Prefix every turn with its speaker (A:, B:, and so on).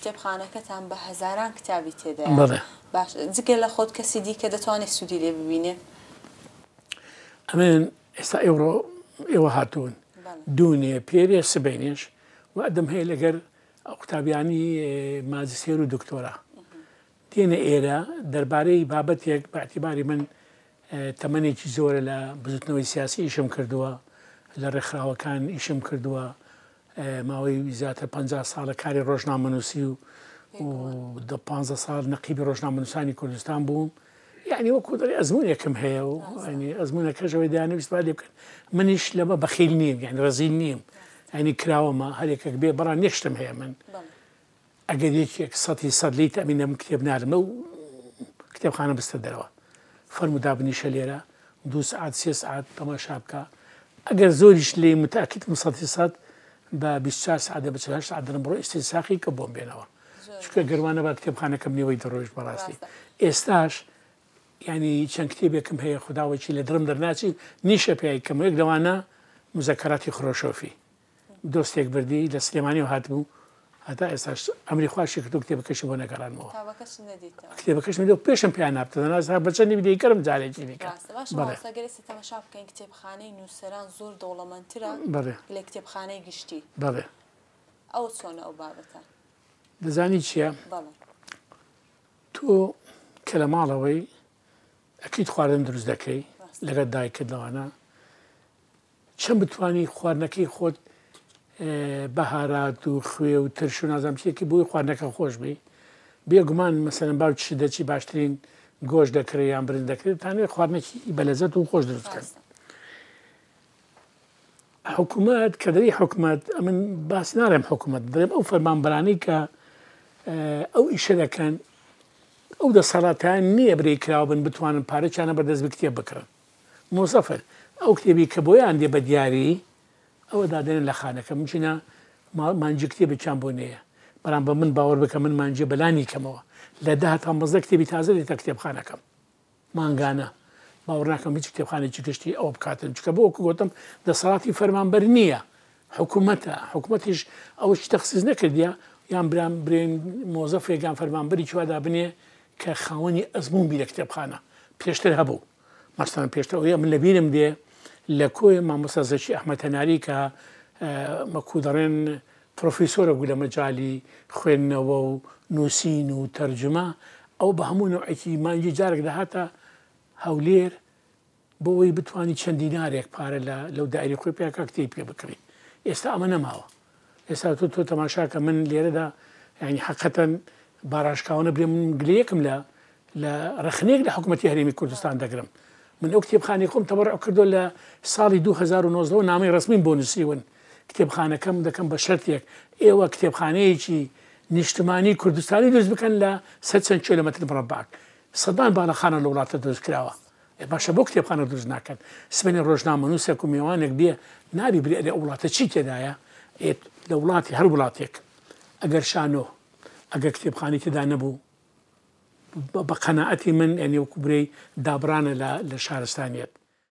A: کتێبخانەکەتان بە هەزاران کتابی تێدایە.
B: بەڵێ.
A: باش جگە لە خۆت کەسی دیکە دەتوانێت سوودی لێ ببینێ؟
B: ئەمن ئێستا ئێوە هاتوون دوونێ پێرێ سبەینێش و ئەدەم هەیە لەگەر ئەو قوتابیانی ماجستێر و دکتۆرا دێنە ئێرە دەربارەی بابەتێک باعتیباری من تەمەنێکی زۆرە لە بزوتنەوەی سیاسی ئیشم کردووە لە ڕێکخراوەکان ئیشم کردووە ماوەی زیاتر 50 ساڵە کاری ڕۆژنامەنووسی و 15 ساڵ نەقیبی ڕۆژنامەنووسانی کوردستان بووم یعنی وەکو دەڵێ ئەزمونێکم هەیە و ئەزمونەکەشەوەی دانەویست با لێ بکەن منیش لەمە بەخیل نیم یعنی ڕزیل نیم ینی کراوەمە هەرێکێک بێ بەڕان نێشتم هەیە من ئەگەر یەکێک 100% لی تەمینە من کتێب نارمە و کتێبخانە بستە دەرەوە فەرمو دابنیشە لێرە 2 سعات 3 سعات تەماشا بکە ئەگەر زۆریش لێ متاکیدم 100% بە 24 سعات بە 48 سعات دەرم بڕۆ ئیستیساقی کە بۆم بێنەوە چکە گەروانە بە کتێبخانەکەم نێوەی دەڕۆژ بەڕاستی ئێستاش ینی چەند کتێبێکم هەیە خودداوەکی لە درم دەرناچی نیشە پیایکەم یەک دەوانە مزەکەراتی خرۆشۆفی دۆستێک بردی لە سلێمانی و هاتبوو هەتا ئێستاش ئەمری خواشی کردو کتێبەکەشی بۆ نەگەڕانەوە کتێبەکەش میدە پێشم پیان نابتەناز بەچەندی بدەیکەرم جارێکی دیکە
A: تەماشا بکەین کتێبخانەی نووسەران زۆر دەوڵەمەندترە لە کتێبخانەی گشتی
B: بەڵێ
A: ئەو چۆنە ئەو بابەتە
B: دەزانی چییە تۆ کە لە ماڵەوەی ئەکییت خواردن دروست دەکەی لەگەت دایکردنەوەانە چەند بتوانی خواردنەکەی خۆت بەهارات و خوێ و ترش و نازام چیەکی بۆی خواردنەکە خۆش بی بێگومان مەسەرەن باو چ دەچی باشترین گۆشت دەکرێت یان برنج دەکرێت تانێت خواردنێکی بەلەزەت و خۆش دروستکەن حکوومەت کە دەری حکوومەت ئەمن باس نارێم حکوومەت دەڵێم ئەو فەرمانبەرانەی کە ئەو ئیشە دەکەن ئەو دەسەڵاتیان نییە برەی کراوە بن بتوانن پارەچانە بەدەست بە کتێب بکڕن مۆسەفر ئەو کتێبی کە بۆیان دێ بە دیاری ئەوە دادێنن لە خانەکە مچینە مانجی کتێبێکیان بۆ نەیە بەرام بە من باوەڕ بکە من مانجێ بەلانی کەمەوە لە 10 تا 15 کتێبی تازە دێتە کتێبخانەکەم مانگانە باوەڕ ناکەم هیچ کتێبخانێکی گشتی ئەوە بکاتن چکە بۆ وەکو گوتم دەسەڵاتی فەرمانبەر نییە حکوومەتە حکوومەتیش ئەوەش تەخسیز نەکردیە یان برێن مۆزەفێکیان فەرمانبەری چوادا بنێ کە خاوەنی ئەزموون بی لە کتێبخانە پێشتر هەبوو مەستان پێشتەوەیە من لە بیرم دێ لە کۆی مامۆستا زەکی ئەحمەد هەناری کە مەکوو دەڕێن پرۆفیسۆرە بوو لە مەجای خوێندنەوە و نووسین و تەرجمە ئەو بە هەموو نوعێکی مانگی جارێک دەهاتە هەولێر بۆەوەی بتوانانی چەند دینارێک پارە لەو دایری خۆی پیاکە کتێب پێ بکڕی ئێستا ئەمە نەماوە ئێستا تۆ تەماشاکە من لێرەدا ینی حەقەتەن باڕاشکاوانە برێ من گلەیەکم لە ڕخنێک لە حکوومەتی هەرێمی کوردستان دەگرم من ئەو کتێبخانەی خۆم تەبەڕع کردو لە ساڵی 2009 نامەی ڕسمیم بۆ نووسیون کتێبخانەکەم دەکەم بە شەرتێک ئێوە کتێبخانەیەکی نیشتمانی کوردستانی دروست بکەن لە 100 کیلۆمەتر مربع سەدان باڵەخانە لە وڵاتە دروست کراوە باشە بۆ کتێبخانە دروست ناکەن سبەی ڕۆژنامەنووسێک و میوانێک بێ نابی برێ لە وڵاتە چی تێدایە لە وڵاتی هەر وڵاتێک ئەگەر شانۆ ئەگەر کتێبخانی تێدا نەبوو بە قەنەعەتی من ئەنی وەکو برەی دابرانە لە شارستانیەت